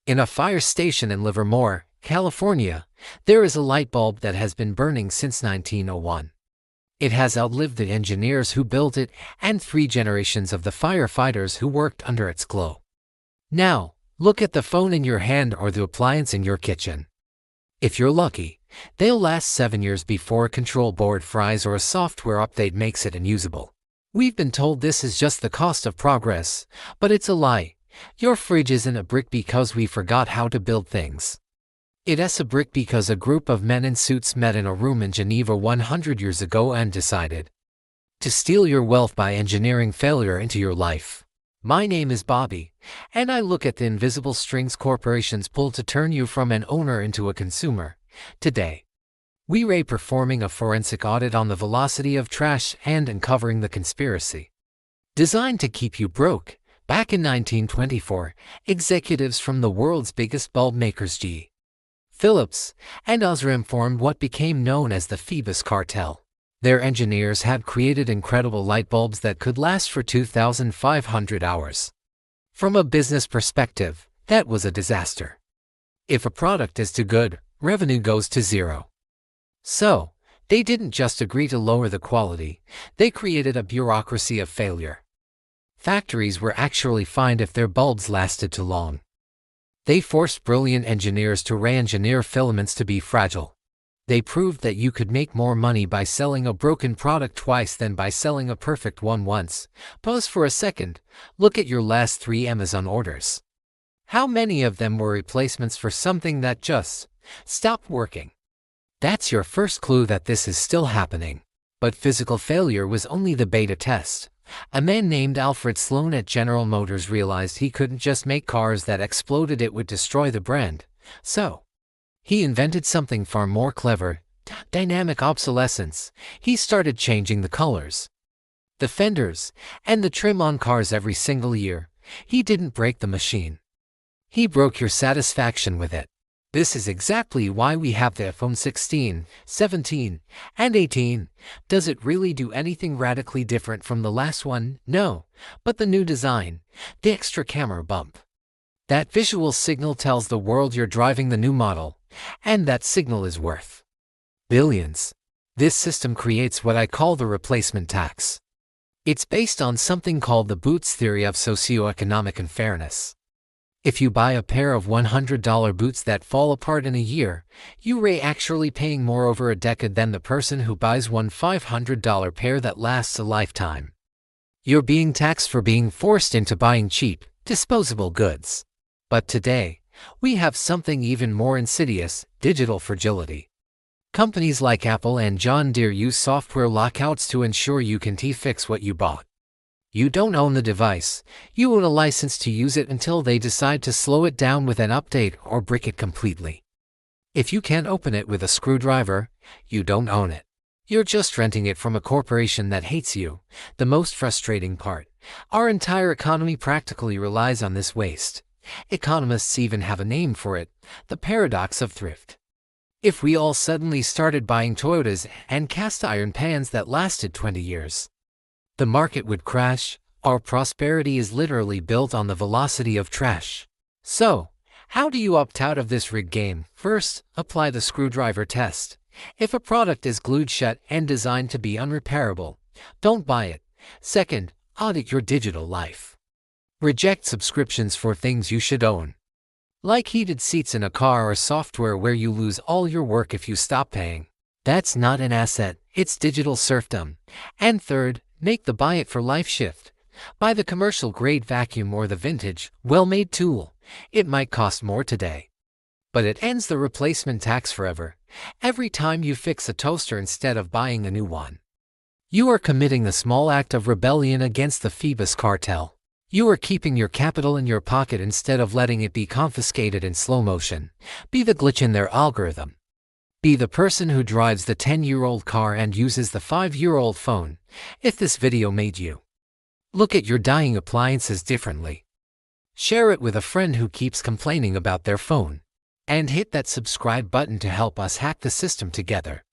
In a fire station in Livermore, California, there is a light bulb that has been burning since 1901. It has outlived the engineers who built it and 3 generations of the firefighters who worked under its glow. Now, look at the phone in your hand or the appliance in your kitchen. If you're lucky, they'll last 7 years before a control board fries or a software update makes it unusable. We've been told this is just the cost of progress, but it's a lie. Your fridge isn't a brick because we forgot how to build things. It's a brick because a group of men in suits met in a room in Geneva 100 years ago and decided to steal your wealth by engineering failure into your life. My name is Bobby, and I look at the invisible strings corporations pull to turn you from an owner into a consumer. Today, we're performing a forensic audit on the velocity of trash and uncovering the conspiracy designed to keep you broke. Back in 1924, executives from the world's biggest bulb makers G. Phillips and Osram formed what became known as the Phoebus Cartel. Their engineers had created incredible light bulbs that could last for 2,500 hours. From a business perspective, that was a disaster. If a product is too good, revenue goes to zero. So, they didn't just agree to lower the quality, they created a bureaucracy of failure. Factories were actually fined if their bulbs lasted too long. They forced brilliant engineers to re-engineer filaments to be fragile. They proved that you could make more money by selling a broken product twice than by selling a perfect one once. Pause for a second. Look at your last 3 Amazon orders. How many of them were replacements for something that just stopped working? That's your first clue that this is still happening. But physical failure was only the beta test. A man named Alfred Sloan at General Motors realized he couldn't just make cars that exploded, it would destroy the brand. So, he invented something far more clever, dynamic obsolescence. He started changing the colors, the fenders, and the trim on cars every single year. He didn't break the machine. He broke your satisfaction with it. This is exactly why we have the iPhone 16, 17, and 18. Does it really do anything radically different from the last one? No, but the new design, the extra camera bump. That visual signal tells the world you're driving the new model, and that signal is worth billions. This system creates what I call the replacement tax. It's based on something called the Boots theory of socioeconomic unfairness. If you buy a pair of $100 boots that fall apart in a year, you're actually paying more over a decade than the person who buys one $500 pair that lasts a lifetime. You're being taxed for being forced into buying cheap, disposable goods. But today, we have something even more insidious: digital fragility. Companies like Apple and John Deere use software lockouts to ensure you can't fix what you bought. You don't own the device, you own a license to use it until they decide to slow it down with an update or brick it completely. If you can't open it with a screwdriver, you don't own it. You're just renting it from a corporation that hates you. The most frustrating part: our entire economy practically relies on this waste. Economists even have a name for it: the paradox of thrift. If we all suddenly started buying Toyotas and cast iron pans that lasted 20 years, the market would crash. Our prosperity is literally built on the velocity of trash. So, how do you opt out of this rigged game? First, apply the screwdriver test. If a product is glued shut and designed to be unrepairable, don't buy it. Second, audit your digital life. Reject subscriptions for things you should own, like heated seats in a car or software where you lose all your work if you stop paying. That's not an asset, it's digital serfdom. And third, make the buy it for life shift. Buy the commercial grade vacuum or the vintage, well-made tool. It might cost more today, but it ends the replacement tax forever. Every time you fix a toaster instead of buying a new one, you are committing the small act of rebellion against the Phoebus Cartel. You are keeping your capital in your pocket instead of letting it be confiscated in slow motion. Be the glitch in their algorithm. Be the person who drives the 10-year-old car and uses the 5-year-old phone. If this video made you look at your dying appliances differently, share it with a friend who keeps complaining about their phone, and hit that subscribe button to help us hack the system together.